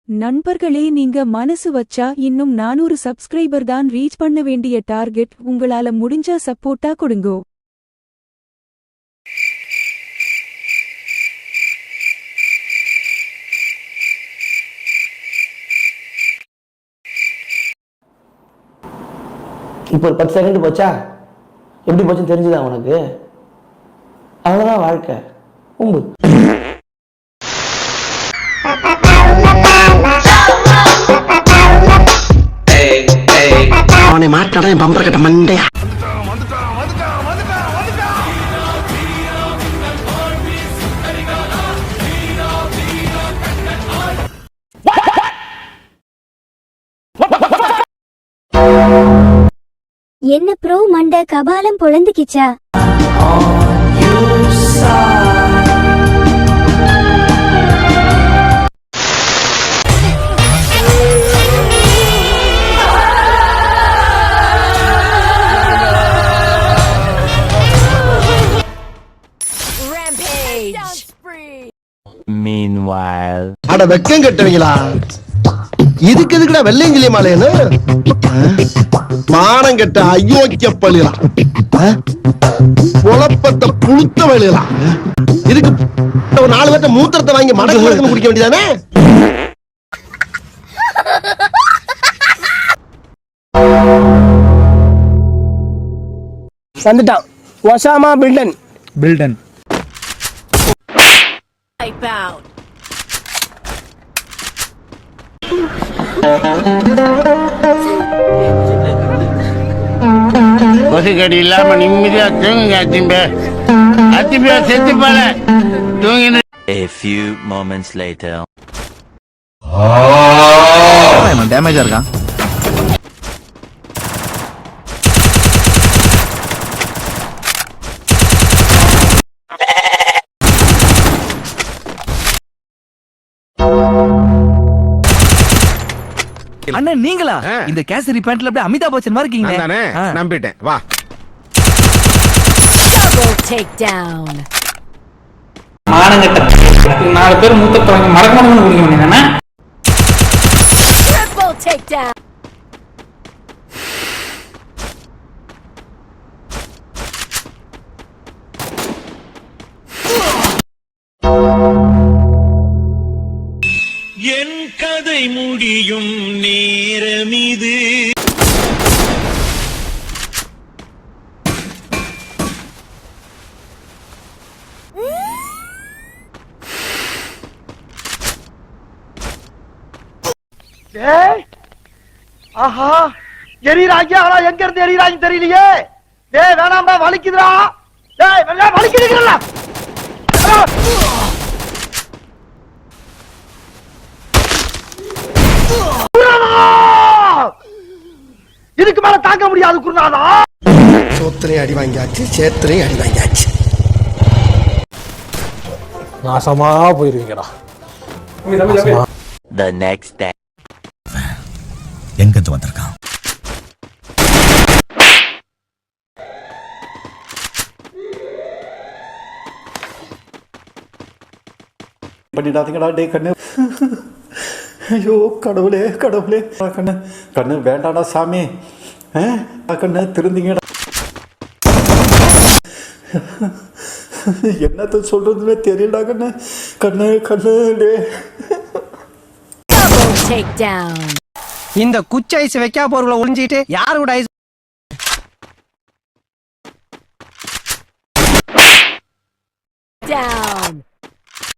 நண்பர்களே, நீங்க மனசு வச்சா இன்னும் 400 சப்ஸ்கிரைபர் தான் ரீச் பண்ண வேண்டிய டார்கெட். உங்களால முடிஞ்சா சப்போர்ட்டா கொடுங்கோ. இப்போ ஒரு 10 செகண்ட் போச்சா, எப்படி போச்சுன்னு தெரிஞ்சுதா உனக்கு? அவ்வளோதான் வாழ்க்கை. உம்பு அவனை மாட்டாடா என் பம்பர கட்ட மண்டையா. என்ன ப்ரோ மண்ட கபாலம் பொழந்துக்கிச்சா? Meanwhile, அட வெக்கம் கட்டுவீங்களா? இதுக்கு எதுக்குடா வெள்ளையங்கிலி மாலையன்னு மானம் கட்ட அயோக்கிய பள்ளிலாம், குழப்பத்தை புழுத்த வழியலாம். இதுக்கு ஒரு 4 பேர்த்த மூத்திரத்தை வாங்கி மடக்கு குடிக்க வேண்டியதானே? வந்துட்டான் ஒசாமா பில்டன். கொசுக்கடி இல்லாம நிம்மதியா தூங்குங்க. அத்திம்பே செத்து போல தூங்கின. a few moments later. டேமேஜா இருக்கான். அண்ணா நீங்களா இந்த கேசரி பேண்ட்ல அப்படியே அமிதாப் பச்சன் மாதிரி இருக்கீங்க. நானே நம்பிட்டேன். வா. மானங்கட்ட 4 பேர் மூத்தத்தை வாங்கி மடக்கு குடிக்க வேண்டியதானே? என் கதை முடியும் நேரம் இது. ஆஹா, எரிராஜ் ஆனா எங்க இருந்து எரிராஜ் தெரியலையே. டேய் வேணாம்டா, வலிக்குதுடா. டேய் வலிக்குதுங்கடா. இதுக்கு மேல தாங்க முடியாது குருநாதா. சோத்திரையும் அடி வாங்கியாச்சு, சேத்திரையும் அடி வாங்கியாச்சு. நாசமா போயிருவீங்கடா. The next day. எங்க வந்திருக்கான்? பண்ணிடாதீங்கடா டே கண்ணு. ஐயோ கடவுளே கடவுளே. கண்ணு கண்ணு வேண்டாடா சாமி. கண்ணு திருந்திங்கடா. என்னத்த சொல்றதுன்னு தெரியலடா கண்ணு. கண்ணு கண்ணு டே. இந்த குச்சி ஐஸ் வைக்கா போறவங்கள ஒளிஞ்சிட்டு யாரு கூட ஐஸ்